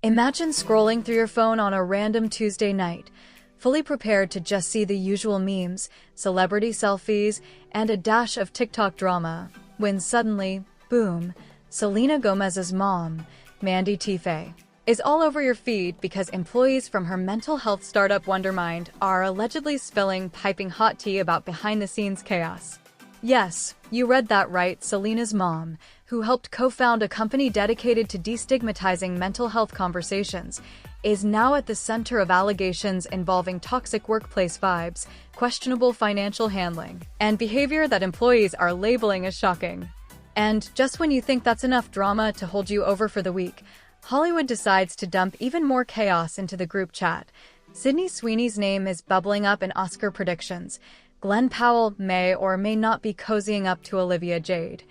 Imagine scrolling through your phone on a random Tuesday night, fully prepared to just see the usual memes, celebrity selfies, and a dash of TikTok drama, when suddenly, boom, Selena Gomez's mom, Mandy, is all over your feed because employees from her mental health startup Wondermind are allegedly spilling piping hot tea about behind-the-scenes chaos. Yes, you read that right. Selena's mom, who helped co-found a company dedicated to destigmatizing mental health conversations, is now at the center of allegations involving toxic workplace vibes, questionable financial handling, and behavior that employees are labeling as shocking. And just when you think that's enough drama to hold you over for the week, Hollywood decides to dump even more chaos into the group chat. Sweeney's name is bubbling up in Oscar predictions. Glen Powell may or may not be cozying up to Olivia Jade.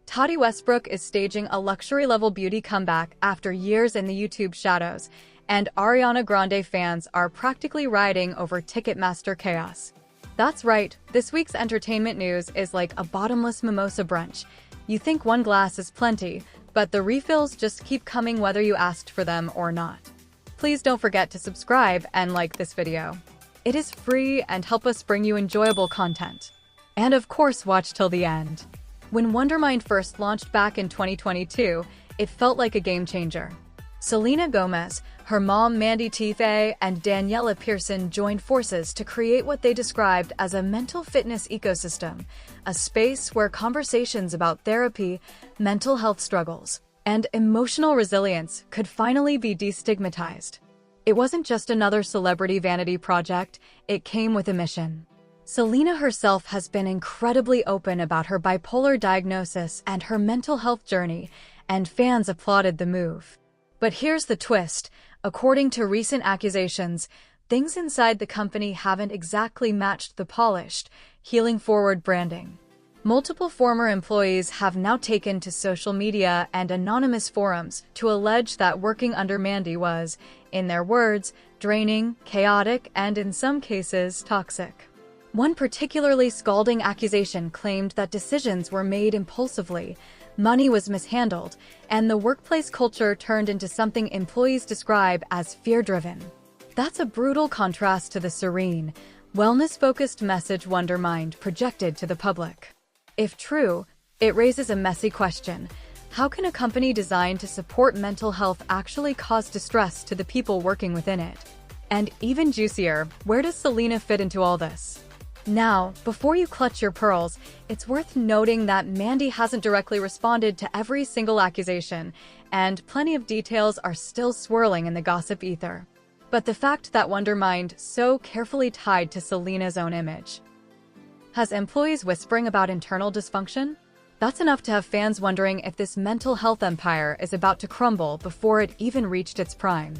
Tati Westbrook is staging a luxury-level beauty comeback after years in the YouTube shadows, and Ariana Grande fans are practically rioting over Ticketmaster chaos. That's right, this week's entertainment news is like a bottomless mimosa brunch. You think one glass is plenty, but the refills just keep coming whether you asked for them or not. Please don't forget to subscribe and like this video. It is free and help us bring you enjoyable content. And of course, watch till the end. When Wondermind first launched back in 2022, it felt like a game changer. Selena Gomez, her mom Mandy, and Daniela Pearson joined forces to create what they described as a mental fitness ecosystem, a space where conversations about therapy, mental health struggles, and emotional resilience could finally be destigmatized. It wasn't just another celebrity vanity project, it came with a mission. Selena herself has been incredibly open about her bipolar diagnosis and her mental health journey, and fans applauded the move. But here's the twist. According to recent accusations, things inside the company haven't exactly matched the polished, healing-forward branding. Multiple former employees have now taken to social media and anonymous forums to allege that working under Mandy was, in their words, draining, chaotic, and in some cases, toxic. One particularly scalding accusation claimed that decisions were made impulsively, money was mishandled, and the workplace culture turned into something employees describe as fear-driven. That's a brutal contrast to the serene, wellness-focused message Wondermind projected to the public. If true, it raises a messy question. How can a company designed to support mental health actually cause distress to the people working within it? And even juicier, where does Selena fit into all this? Now, before you clutch your pearls, it's worth noting that Mandy hasn't directly responded to every single accusation, and plenty of details are still swirling in the gossip ether. But the fact that Wondermind so carefully tied to Selena's own image has employees whispering about internal dysfunction? That's enough to have fans wondering if this mental health empire is about to crumble before it even reached its prime.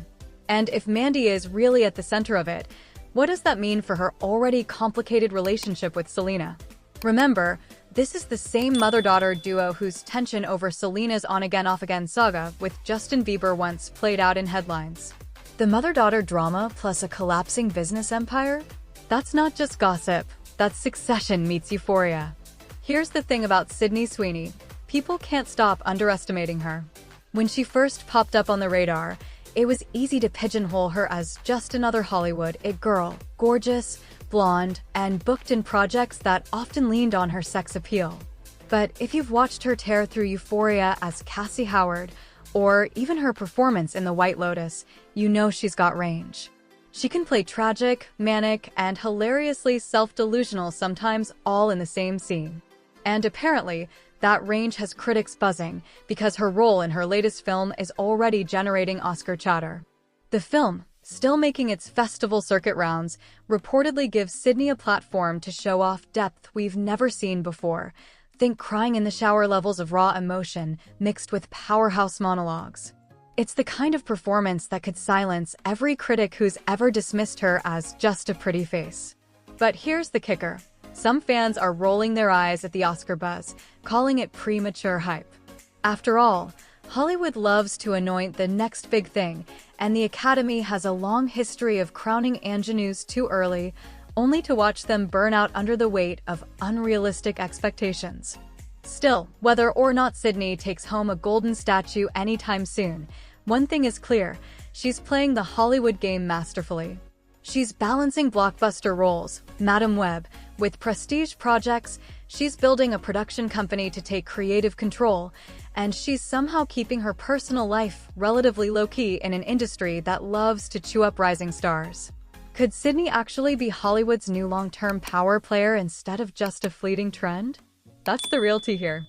And if Mandy is really at the center of it, what does that mean for her already complicated relationship with Selena? Remember, this is the same mother-daughter duo whose tension over Selena's on-again off-again saga with Justin Bieber once played out in headlines. The mother-daughter drama plus a collapsing business empire? That's not just gossip, that's Succession meets Euphoria. Here's the thing about Sweeney. People can't stop underestimating her. When she first popped up on the radar, it was easy to pigeonhole her as just another Hollywood it girl, gorgeous, blonde, and booked in projects that often leaned on her sex appeal. But if you've watched her tear through Euphoria as Cassie Howard, or even her performance in The White Lotus, you know she's got range. She can play tragic, manic, and hilariously self-delusional sometimes all in the same scene. And apparently, that range has critics buzzing because her role in her latest film is already generating Oscar chatter. The film, still making its festival circuit rounds, reportedly gives Sydney a platform to show off depth we've never seen before. Think crying in the shower levels of raw emotion mixed with powerhouse monologues. It's the kind of performance that could silence every critic who's ever dismissed her as just a pretty face. But here's the kicker. Some fans are rolling their eyes at the Oscar buzz, calling it premature hype. After all, Hollywood loves to anoint the next big thing, and the Academy has a long history of crowning ingenues too early, only to watch them burn out under the weight of unrealistic expectations. Still, whether or not Sydney takes home a golden statue anytime soon, One thing is clear, she's playing the Hollywood game masterfully. She's balancing blockbuster roles, Madam Web, with prestige projects. She's building a production company to take creative control, and she's somehow keeping her personal life relatively low-key in an industry that loves to chew up rising stars. Could Sydney actually be Hollywood's new long-term power player instead of just a fleeting trend? That's the real tea here.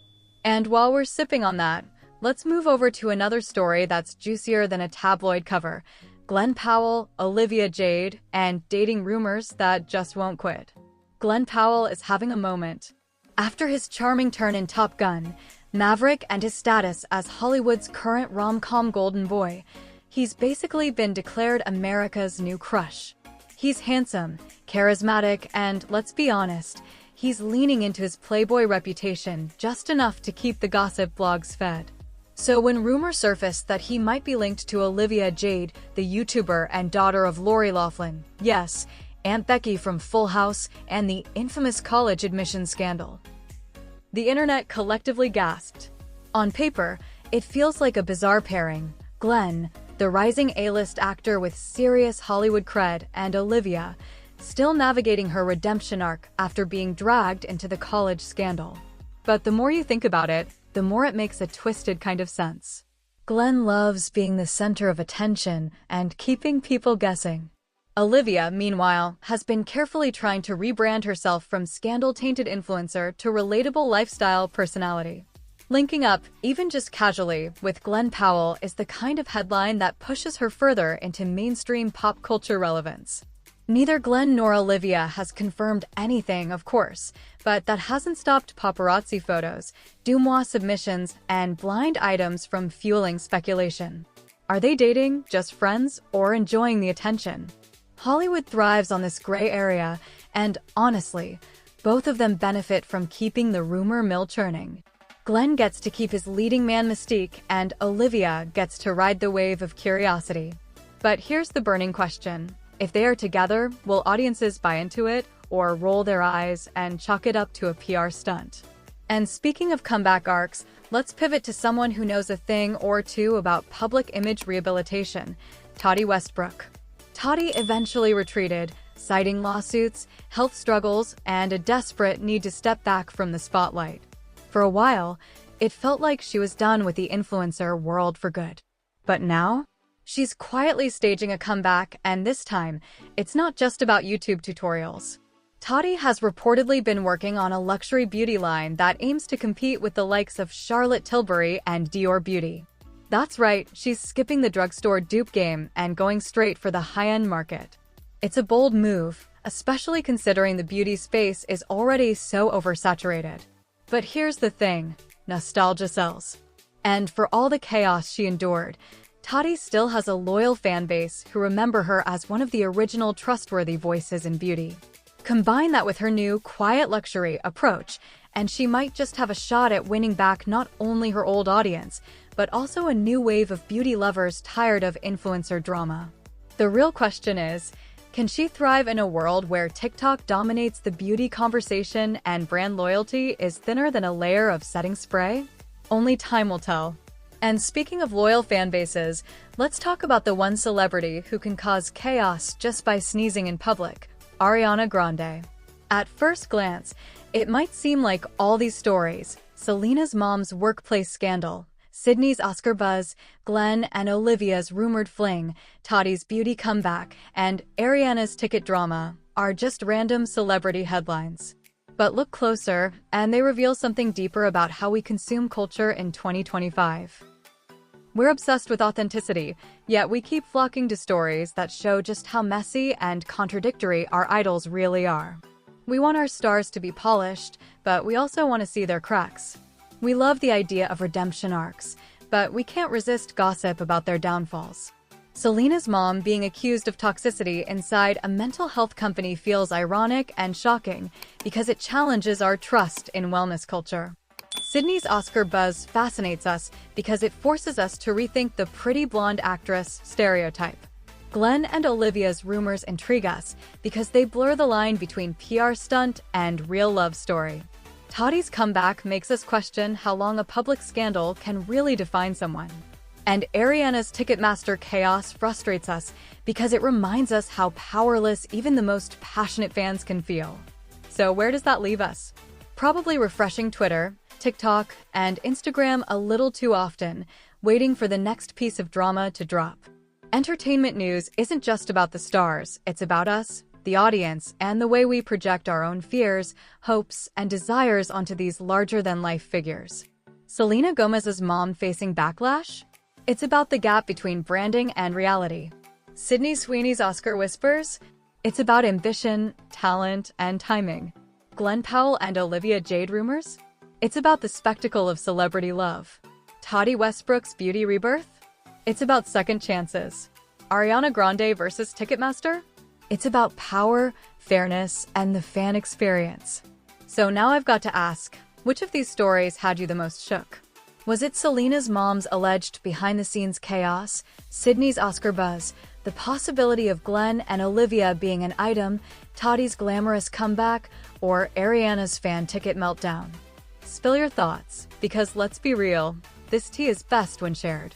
And while we're sipping on that, let's move over to another story that's juicier than a tabloid cover. Glen Powell, Olivia Jade, and dating rumors that just won't quit. Glen Powell is having a moment. After his charming turn in Top Gun, Maverick, and his status as Hollywood's current rom-com golden boy, he's basically been declared America's new crush. He's handsome, charismatic, and, let's be honest, he's leaning into his playboy reputation just enough to keep the gossip blogs fed. So when rumors surfaced that he might be linked to Olivia Jade, the YouTuber and daughter of Lori Loughlin, yes, Aunt Becky from Full House, and the infamous college admissions scandal, the internet collectively gasped. On paper, it feels like a bizarre pairing. Glen, the rising A-list actor with serious Hollywood cred, and Olivia, still navigating her redemption arc after being dragged into the college scandal. But the more you think about it, the more it makes a twisted kind of sense. Glen loves being the center of attention and keeping people guessing. Olivia, meanwhile, has been carefully trying to rebrand herself from scandal-tainted influencer to relatable lifestyle personality. Linking up, even just casually, with Glen Powell is the kind of headline that pushes her further into mainstream pop culture relevance. Neither Glen nor Olivia has confirmed anything, of course, but that hasn't stopped paparazzi photos, deuxmoi submissions, and blind items from fueling speculation. Are they dating, just friends, or enjoying the attention? Hollywood thrives on this gray area, and honestly, both of them benefit from keeping the rumor mill churning. Glen gets to keep his leading man mystique, and Olivia gets to ride the wave of curiosity. But here's the burning question. If they are together, will audiences buy into it, or roll their eyes and chalk it up to a PR stunt? And speaking of comeback arcs, let's pivot to someone who knows a thing or two about public image rehabilitation, Tati Westbrook. Tati eventually retreated, citing lawsuits, health struggles, and a desperate need to step back from the spotlight. For a while, it felt like she was done with the influencer world for good. But now, she's quietly staging a comeback, and this time, it's not just about YouTube tutorials. Tati has reportedly been working on a luxury beauty line that aims to compete with the likes of Charlotte Tilbury and Dior Beauty. That's right, she's skipping the drugstore dupe game and going straight for the high-end market. It's a bold move, especially considering the beauty space is already so oversaturated. But here's the thing, nostalgia sells. And for all the chaos she endured, Tati still has a loyal fan base who remember her as one of the original trustworthy voices in beauty. Combine that with her new quiet luxury approach, and she might just have a shot at winning back not only her old audience, but also a new wave of beauty lovers tired of influencer drama. The real question is, can she thrive in a world where TikTok dominates the beauty conversation and brand loyalty is thinner than a layer of setting spray? Only time will tell. And speaking of loyal fan bases, let's talk about the one celebrity who can cause chaos just by sneezing in public, Ariana Grande. At first glance, it might seem like all these stories, Selena's mom's workplace scandal, Sydney's Oscar buzz, Glen and Olivia's rumored fling, Tati's beauty comeback, and Ariana's ticket drama, are just random celebrity headlines. But look closer, and they reveal something deeper about how we consume culture in 2025. We're obsessed with authenticity, yet we keep flocking to stories that show just how messy and contradictory our idols really are. We want our stars to be polished, but we also want to see their cracks. We love the idea of redemption arcs, but we can't resist gossip about their downfalls. Selena's mom being accused of toxicity inside a mental health company feels ironic and shocking because it challenges our trust in wellness culture. Sydney's Oscar buzz fascinates us because it forces us to rethink the pretty blonde actress stereotype. Glen and Olivia's rumors intrigue us because they blur the line between PR stunt and real love story. Tati's comeback makes us question how long a public scandal can really define someone. And Ariana's Ticketmaster chaos frustrates us because it reminds us how powerless even the most passionate fans can feel. So where does that leave us? Probably refreshing Twitter, TikTok, and Instagram a little too often, waiting for the next piece of drama to drop. Entertainment news isn't just about the stars, it's about us, the audience, and the way we project our own fears, hopes, and desires onto these larger-than-life figures. Selena Gomez's mom facing backlash? It's about the gap between branding and reality. Sydney Sweeney's Oscar whispers? It's about ambition, talent, and timing. Glen Powell and Olivia Jade rumors? It's about the spectacle of celebrity love. Tati Westbrook's beauty rebirth? It's about second chances. Ariana Grande versus Ticketmaster? It's about power, fairness, and the fan experience. So now I've got to ask, which of these stories had you the most shook? Was it Selena's mom's alleged behind-the-scenes chaos, Sydney's Oscar buzz, the possibility of Glen and Olivia being an item, Tati's glamorous comeback, or Ariana's fan ticket meltdown? Spill your thoughts, because let's be real, this tea is best when shared.